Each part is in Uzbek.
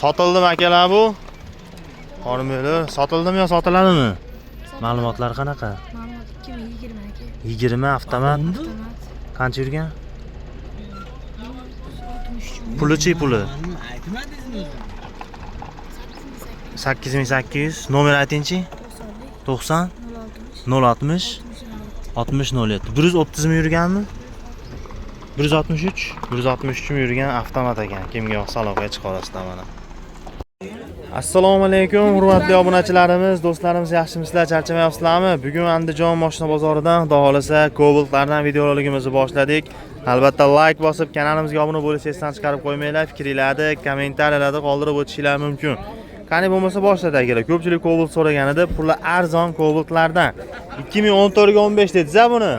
Sotildimi akalar bu? Xonimlar, sotildimi yo sotiladimi? Ma'lumotlar qanaqa? Ma'lumot 2020 aka. 20 avtomat. Qancha yurgan? 63. Puli. 8800. Nomer aytingchi? 90 060 60 07. 130 mi yurganmi? 163. 163 mi yurgan avtomat ekan. Kimga yoqsa aloqaga chiqa olasizlar mana. Assalomu alaykum hurmatli obunachilarimiz, do'stlarimiz, yaxshimisizlar, charchamayapsizlarmi? Bugun Andijon mashina bozoridan, xudo xolasa, Cobalt'lardan videoroligimizni boshladik. Albatta like bosib, kanalimizga obuna bo'lishni esdan chiqarib qo'ymanglar. Fikringlarni, kommentariyalarni qoldirib o'tishinglar mumkin. Qani bo'lmasa boshladik akalar. Ko'pchilik Cobalt so'ragan edi, puli arzon Cobalt'lardan. 2014 ga 15 dediz-a buni.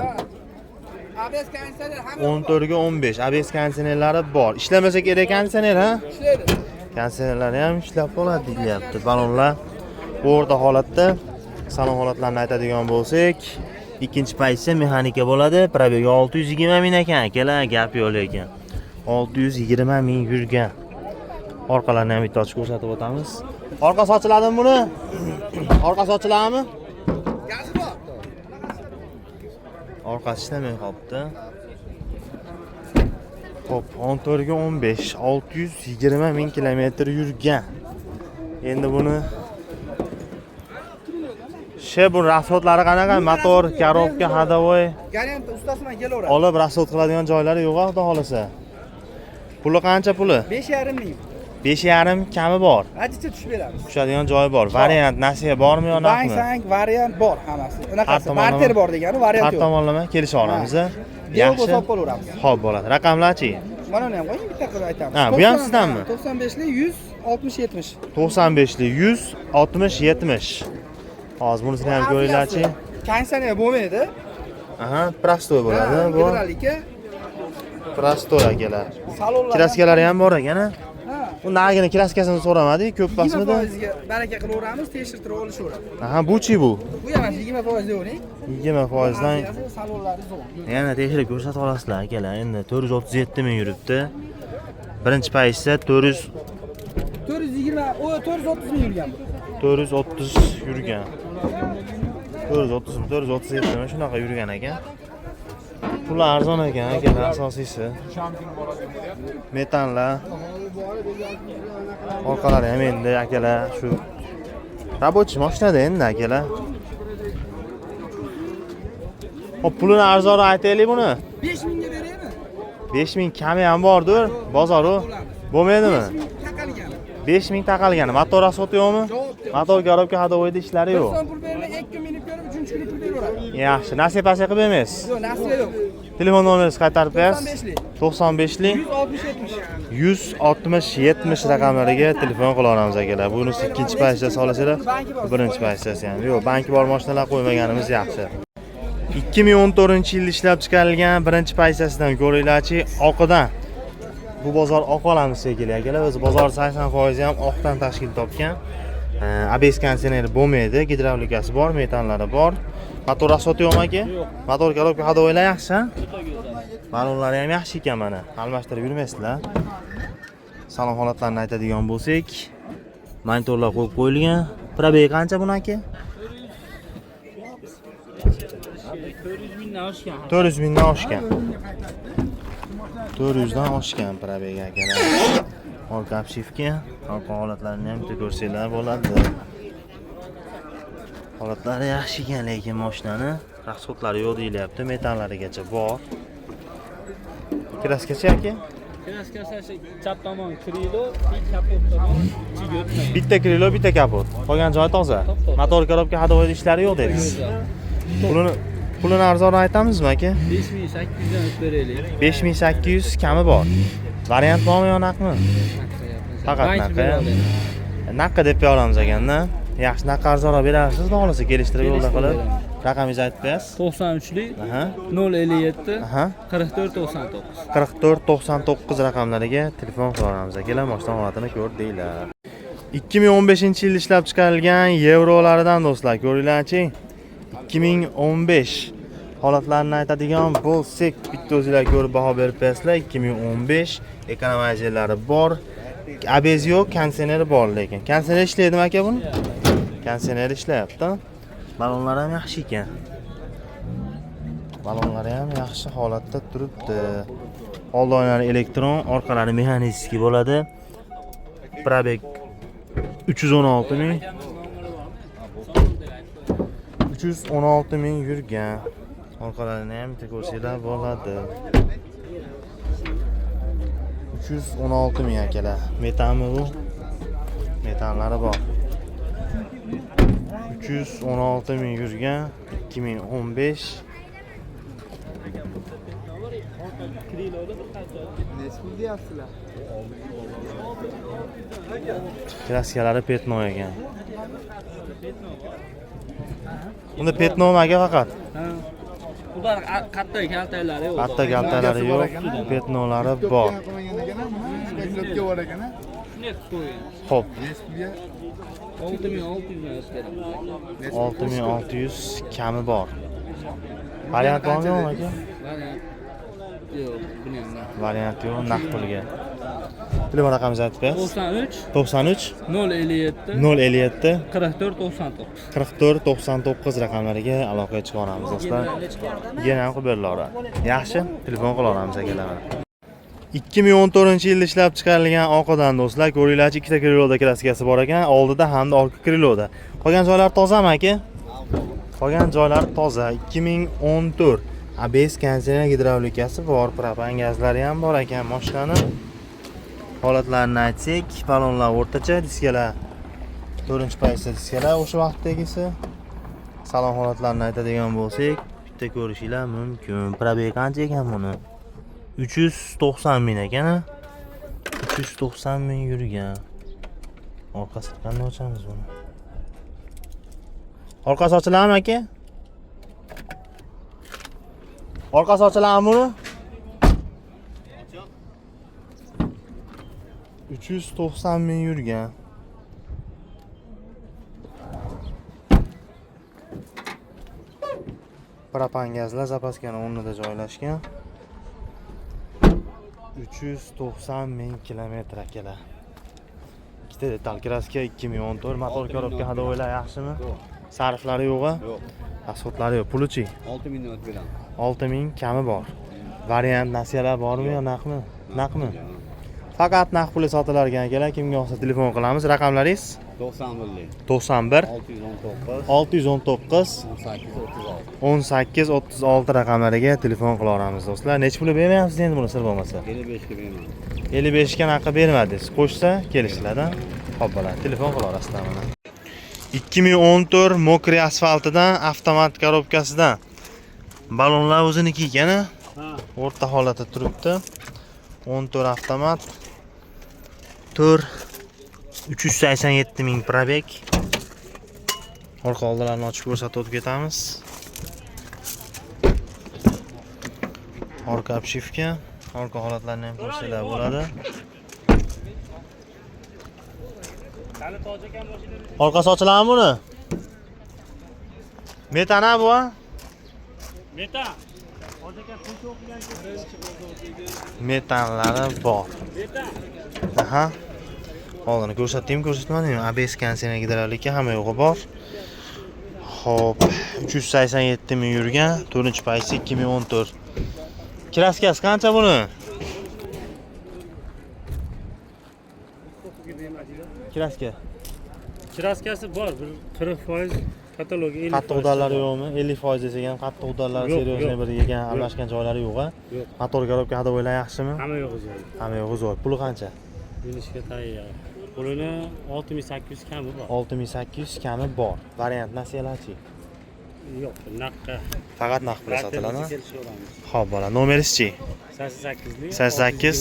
ABS konditsioner hamma 14 ga 15. ABS konditsionerlari bor. Ishlamasa kerak konditsioner, ha? ishlaydi. Konditsionerlari ham ishlab qoladi deyapti. Balonlar o'rta holatda. Salon holatlarini aytadigan bo'lsak, ikkinchi pozitsiya mexanika bo'ladi. Probeg 620 ming ekan, akalar, gap yo'q lekin. 620 ming yurgan. Orqalarini ham bitta ochib ko'rsatib o'tamiz. Orqa sochiladimi buni? Orqa sochiladimi? Gazi bor. Orqasi ishlamay qolibdi. Xo'p, 14 ga 15, 620 ming kilometr yurgan. Endi buni bu rasxodlari qanaqa? Motor, korobka, hadovoy Garant ustasiman kelaveradi. olib rasxod qiladigan joylari yo'q, xudo xolasa. Puli qancha puli? 5,5 ming. 5,5 kami bor. Ajicha tushib beramiz. Tushadigan joyi bor. Variant nasiya bormi yo naqmi? Bank variant bor hammasi. Unaqasi tomonlama- barter bor degani, variant Har yo'q. tomonlama kelisha olamiz. Yaxshi bo'lsa olib qolaveramiz. Xo'p, bo'ladi. Raqamlarchi? Mana uni ham qo'ying, bitta qilib aytamiz. Ha, bu ham sizdanmi? 95lik 100 60 70. 95lik 100 60 70. Hozir bunisini ham ko'ringlarchi. Konditsioner bo'lmaydi. Aha, prostoy bo'ladi bu. Gidrolika. Prostoy akalar. Salonlar. Kraskalari ham bor ekan, ha? Ha. Unda agina kraskasini so'ramadik, ko'p pasmidi? 20% ga baraka qilaveramiz, tekshirtirib olishaveradi. Aha, bu-chi bu? Bu ham 20% deyvering. 20% dan Salonlari zo'r. yana tekshirib ko'rsatib olasizlar akalar. Endi 437 ming yuribdi. Birinchi pozitsiya 420, o 430 ming yurgan bu. 430 yurgan. 437 mi shunaqa yurgan ekan. Pullar arzon ekan akalar, asosiysi. Metanlar. Orqalari ham endi akalar shu rabochiy mashinada endi akalar. Hop, pulini arzonroq aytaylik buni. 5 mingga beraymi? 5 ming kami ham bordir, bozoru. Bo'lmaydimi? 5 ming taqalgan. 5 ming taqalgani. Motor asot yo'qmi? Motor garobka hadovoyda ishlari yo'q. Son pul bermay 2 kun minib ko'rib 3-chi kuni pul beraveradi. Yaxshi, nasib-pasa qilib emas. Yo'q, nasiya yo'q. Telefon nomeringizni qaytarib berasiz. 95lik 95lik 160 70. 160 70 raqamlariga telefon qila olamiz akalar. Bunisi ikkinchi pozitsiyasi olasizlar, bu birinchi pozitsiyasi ham. Yo'q, banki bor mashinalar qo'ymaganimiz yaxshi. 2014-yilda ishlab chiqarilgan birinchi pozitsiyasidan ko'ringlarchi, oqidan. Bu bozor oq olamiz shekilli akalar. O'zi bozor 80% ham oqdan tashkil topgan. ABS konditsioneri bo'lmaydi, gidravlikasi bor, metanlari bor. Motor asoti yo'qmi aka? Yo'q. Motor korobka hadovoylar yaxshi, ha? Balonlari ham yaxshi ekan mana. Almashtirib yurmaysizlar. Salon holatlarini aytadigan bo'lsak, monitorlar qo'yib qo'yilgan. Probeg qancha buni aka? 400 mingdan oshgan. 400 dan oshgan probeg akalar. Orqa obshivka, orqa holatlarini ham bitta ko'rsanglar bo'ladi. Holatlari yaxshi ekan, lekin mashinani rasxodlari yo'q deyilyapti, metallarigacha bor. Kraskachi aka? Kraskasi chap tomon krilo, kapot tomon ichiga o'tmaydi. Bitta krilo, bitta kapot. Qolgan joyi toza. Motor korobka hadovoyda ishlari yo'q dedingiz. Pulini arzonroq aytamizmi aka? 5800 dan o'tib beraylik. 5800 kami bor. Variant bormi yo naqmi? Faqat naqa. Naqa deb beramiz ekanda. Yaxshi, naqa arzonroq berasiz, xudo xolasa kelishtirib yo'lda qilib. Raqamingizni aytib berasiz? 93lik Aha. 057 Aha. 44 99. 44 99 raqamlariga telefon qilamiz akalar, mashina holatini ko'rdinglar. 2015-yilda ishlab chiqarilgan Yevrolaridan do'stlar, ko'ringlarchi. 2015 holatlarini aytadigan bo'lsak, bitta o'zingizlar ko'rib baho berib berasizlar. 2015 ekonomiyalari bor. ABS yo'q, konditsioneri bor lekin. Konditsioner ishlaydimi aka buni? Konditsioner ishlayapti. Balonlar ham yaxshi ekan. Balonlari ham yaxshi holatda turibdi. Old oynalari elektron, orqalari mexanik bo'ladi. Probeg 316 ming. 316 ming yurgan. Orqalarini ham bitta ko'rsanglar bo'ladi. 316 ming akalar. Metanmi bu? Metanlari bor. 316 ming yurgan 2015. Kraskalari petno ekan. Bunda petnomi aka faqat? Ular katta kaltaklari yo'q. Katta kaltalari yo'q, petnolari bor. Xo'p, 6600 kami bor. Variant bormi yo'qmi aka? Yo'q, bilmayman. Variant yo'q, naqd pulga. Telefon raqamingizni aytib berasiz? 93 93 057 057 44 99. 44 99 raqamlariga aloqaga chiqa olamiz do'stlar. Yana ham qilib beriladi. Yaxshi, telefon qila olamiz akalar. 2014-yilda ishlab chiqarilgan Oqodan do'stlar, ko'ringlarchi, ikkita kriloda kraskasi bor ekan, oldida hamda orqa kriloda. Qolgan joylar tozami aka? Qolgan joylar toza. 2014 ABS konditsioner gidravlikasi bor, propan gazlari ham bor ekan mashinani. Holatlarini aytsak, balonlar o'rtacha, diskalar 4-paysa diskalar o'sha vaqtdagisi. Salon holatlarini aytadigan bo'lsak, bitta ko'rishinglar mumkin. Probeg qancha ekan buni? 390 ming ekan. 390 ming yurgan. Orqasini qanday ochamiz buni? Orqasi ochiladimi aka? Orqasi ochiladimi buni? 390 ming yurgan. Propan gazlar zapaskani o'rnida joylashgan. 390 ming kilometr akalar. Ikkita detal kraska 2014 motor korobka hadovoylar yaxshimi? Sarflari yo'q-a? Yo'q. Asfaltlari yo'q. Puluchi 6000 dan o'tib 6000 kami bor. Variant nasiyalar bormi yo naqmi? Naqmi? Faqat naqd puli sotilar ekan akalar. Kimga yoqsa telefon qilamiz. Raqamlaringiz 91 91 619 619 18 36 1836 raqamlariga telefon qila olamiz do'stlar. Necha pul bermayapsiz endi buni sir bo'lmasa? 55 ga beraman. 55 ga naqa bermadingiz. Qo'shsa kelishlardan. Xo'p bo'ladi. Telefon qila olasizlar mana. 2014 mokri asfaltidan avtomat korobkasidan balonlar o'ziniki ekan. O'rta holatda turibdi. 14 avtomat. 387 ming probeg. Orqa oldilarini ochib ko'rsatib o'tib ketamiz. Orqa obshivka, orqa holatlarini ham ko'rsatsa bo'ladi. Orqasi ochiladimi buni? Metana bu? Meta. Metanlari bor. Aha. Oldini ko'rsatdim. ABS konditsioner gidravlika hamma yo'g'i bor. Xo'p, 387 ming yurgan, 4-paysa 2014. Kraskasi qancha buni? Kraska. Kraskasi bor, bir 40% katalogi 50%. Qattiq udallari yo'qmi? 50% desak ham qattiq udallari seriozniy bir yegan, aralashgan joylari yo'q-a? Yo'q. Motor korobka hadovoylar yaxshimi? Hamma yo'q o'zi. Hamma yo'q zo'r. Puli qancha? Minishga tayyor. Pulini 6800 kami bor. 6800 kami bor. Variant nasiyalarchi? Yo'q, naqqa. Faqat naqd pul sotiladimi? Kelishaveramiz. Xo'p, bola. Nomeringiz-chi? 88 88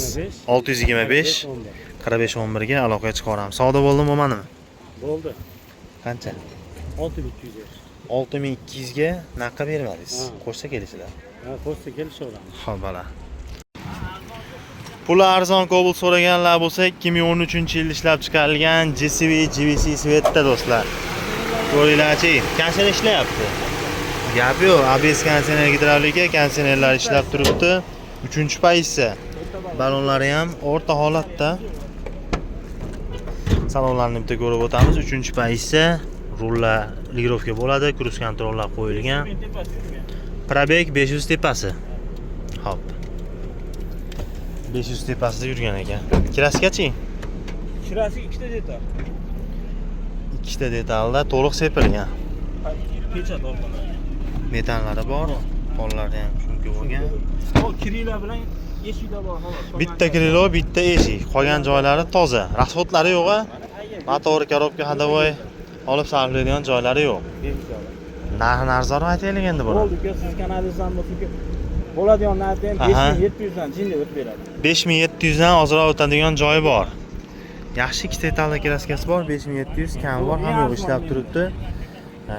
625 4511 ga aloqaga chiqaramiz. Savdo bo'ldimi, bo'lmadimi? Bo'ldi. Qancha? 6200 yer. 6200 ga naqqa bermadingiz. Ha. Qo'shsa kelishlar. Ha, qo'shsa kelishaveramiz. Xo'p, bola. Puli arzon Cobalt so'raganlar bo'lsa, 2013-yilda ishlab chiqarilgan GCV GVC Svetda do'stlar. Ko'ringlarchi, konditsioner ishlayapti. Gap yo'q, ABS konditsioner gidravlika, konditsionerlar ishlab turibdi. 3-paysa. Balonlari ham o'rta holatda. Salonlarni bitta ko'rib o'tamiz. 3-pozisiya rullar ligirovka bo'ladi, kruz kontrollar qo'yilgan. Probeg 500 tepasi. Hop. 500 tepasida yurgan ekan. Kraskachi? Kirasi ikkita detal. Ikkita detalda to'liq sepilgan. Pechat orqalari. Metallari bor, qo'llari ham shunga bo'lgan. O kiriylar bilan eshikda bor xolos. Bitta krilo, bitta eshik. Qolgan joylari toza. Rasxodlari yo'q-a? Motori, korobka, hadovoy olib sarflaydigan joylari yo'q. Narxini arzonroq aytaylik endi buni. Bo'ldi, siz kanalizdan bo'ladigan narxni ham 5700 dan jinda o'tib beradi. 5700 dan ozroq o'tadigan joyi bor. Yaxshi ikkita detalli kraskasi bor, 5700 kam bor, ham yo'q ishlab turibdi.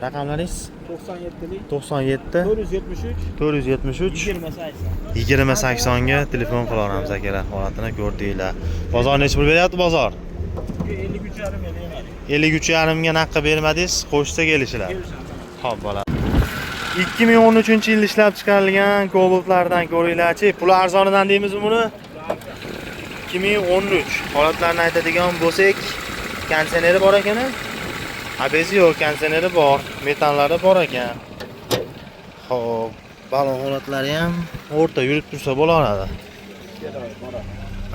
Raqamlaringiz 97lik 97 473 473 2080. 2080 ga telefon qilaveramiz akalar. Holatini ko'rdinglar. Bozor necha pul beryapti bozor? 53,5 million. 53,5 ga naqqa bermadingiz, qo'shsa kelishlar. Xo'p, bola. 2013-yil ishlab chiqarilgan Cobaltlardan ko'ringlarchi. Pul arzonidan deymizmi buni? 2013 holatlarni aytadigan bo'lsak, konditsioneri bor ekan. Abezi yo'q, konditsioneri bor, metallari bor ekan. Xo'p, balon holatlari ham o'rta yurib tursa bo'laveradi.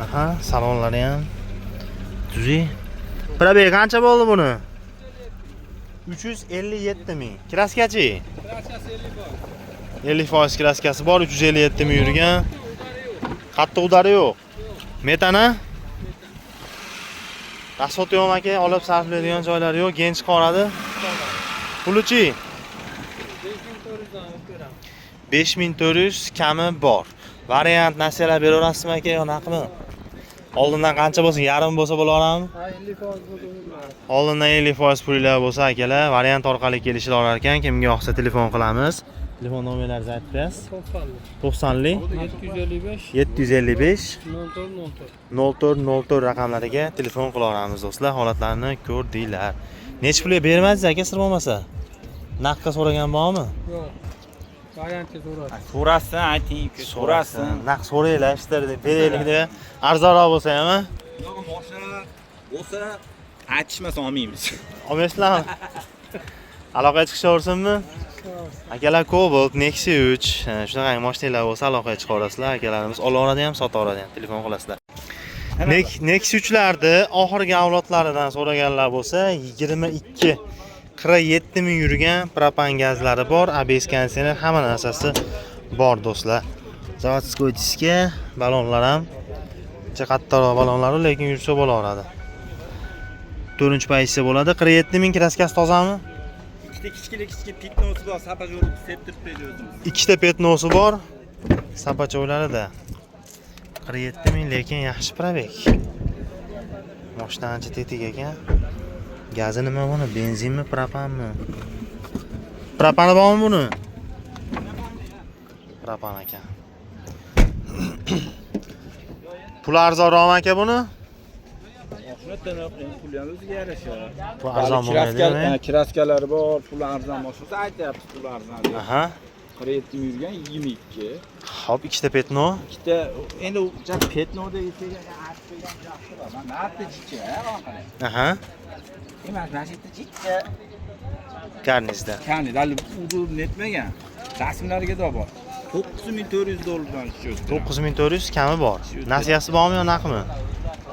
Aha, salonlari ham tuzi. Probeg qancha bo'ldi buni? 357 ming. Kraskachi? Kraskasi 50 bor. 50% kraskasi bor, 357 ming yurgan. Qattiq udari yo'q. Metana? Rasxod yo'q aka, olib sarflaydigan joylari yo'q, gench chiqaradi. Puluchi? 5400 dan o'tiraman. 5400 kami bor. Variant nasiyalar beraverasizmi aka yo naqmi? Oldindan qancha bo'lsin, yarim bo'lsa bo'laveradimi? Ha 50% bo'ldi. Oldindan 50% pullar bo'lsa akalar, variant orqali kelishlar ekan. Kimga yoqsa telefon qilamiz. Telefon nomerlaringizni aytib berasiz. 90lik 755 755 04 0404 raqamlariga telefon qilaveramiz do'stlar. Holatlarni ko'rdinglar. Nechta pulga bermadingiz aka sir bo'lmasa? Naqqa so'ragan bormi? yo'q. Variantga so'radi. So'rasin, ayting, so'rasin. Naq so'raylar, ishtirdi, beraylik deb. Arzonroq bo'lsa ham, ha? Yo'q, mashina bo'lsa aytishmasa olmaymiz. Olmaysizlarmi? Aloqaga chiqishaversinmi? Akalar Cobalt, Nexia 3, shunaqa mashinalar bo'lsa aloqaga chiqaverasizlar. Akalarimiz olaveradi ham, sotaveradi ham, telefon qilasizlar. Nexia 3larni oxirgi avlodlaridan so'raganlar bo'lsa, 22-47 ming yurgan propan gazlari bor, ABS konditsioner, hamma narsasi bor do'stlar. Zavodskoy diska, balonlar ham qattiqroq balonlar, lekin yursa bo'laveradi. 4-pozitsiya bo'ladi. 47 ming kraskasi tozami? Kichkina pitnosi bor, sapajor septirib berdi o'zimiz. Ikkita petnosi bor. Sapachoylarida. 47 ming, lekin yaxshi probeg. Mashina ancha tetik ekan. Gazi nima buni? Benzinmi, propanmi? Propani bormi buni? Propan ekan. Pul arzonroqmi aka buni? Pul ham o'ziga yarasha. Bu arzon bo'lmaydi. Kraskalari bor, pul arzon bo'lsa aytyapsiz, pul arzon deb. Aha. 47 ming yurgan 22. Hop, ikkita petno. Ikkita endi u petnoda yetgan yaxshi bor. Mana narxi jicha, ha, Aha. emas, nasibda jicha. Karnizda. Qani, dali u netmagan. Rasmlariga da bor. $9400 dan tushdi. 9400 kami bor. Nasiyasi bormi yo naqmi?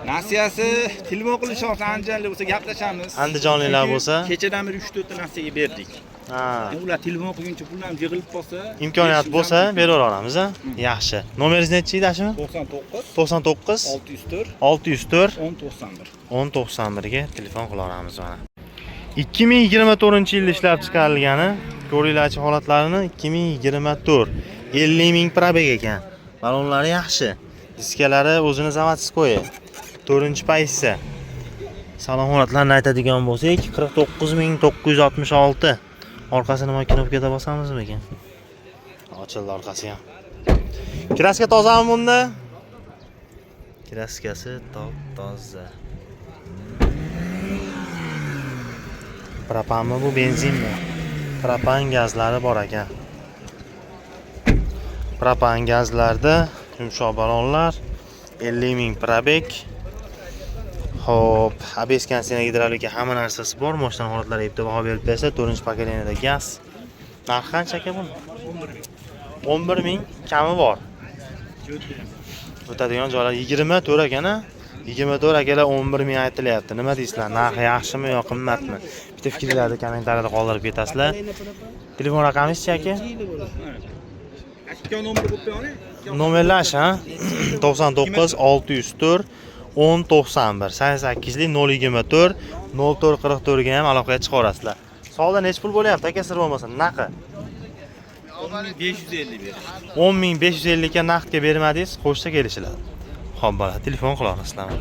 Nasiyasi telefon qilishsa Andijonlik bo'lsa gaplashamiz. Andijonliklar bo'lsa, kechadan beri 3-4 ta nasiyaga berdik. ha, Ular telefon qilguncha pullar yig'ilib qolsa, imkoniyat bo'lsa beraveramiz, ha. Yaxshi. Nomeringiz nechi edi ashimi? 99 99 604 604 1091. 1091 ga telefon qilaveramiz mana. 2024-yilda ishlab chiqarilgani, ko'ringlarchi holatlarini 2024. 50 ming probeg ekan. Balonlari yaxshi. Diskalari o'zini zavodskoy. 4-pozitsiya. Salon holatlarini aytadigan bo'lsak, 49966. Orqasini nima knopkada bosamizmi ekan? Ochildi orqasi ham. Kraska tozami bunda? Kraskasi top-toza. Propanmi bu, benzinmi? Propan gazlari bor ekan. Propan gazlarda yumshoq balonlar, 50 ming probeg. Xo'p, ABS konsiner gidravlika hamma narsasi bor. Mashina holatlari epda baho berib bersa, 4-paketida gaz. Narxi qancha aka buni? 11.000 kami bor. O'tadigan joylar 24 ekan-a? 24 akalar 11.000 aytilyapti. Nima deysizlar? Narxi yaxshimi yo qimmatmi? Bitta fikrlarni kommentariyada qoldirib ketasizlar. Telefon raqamingiz-chi aka? Nomerlash ha? 99 604 1091 88 024 0444 ga ham aloqaga chiqa olasizlar. Savdo nech pul bo'lyapti aka sir bo'lmasa? Naqi? 10.550 ber. 10.550 ga naqdga bermadingiz, qo'shsa kelishiladi. Xo'p, bola, telefon qila olasizlar.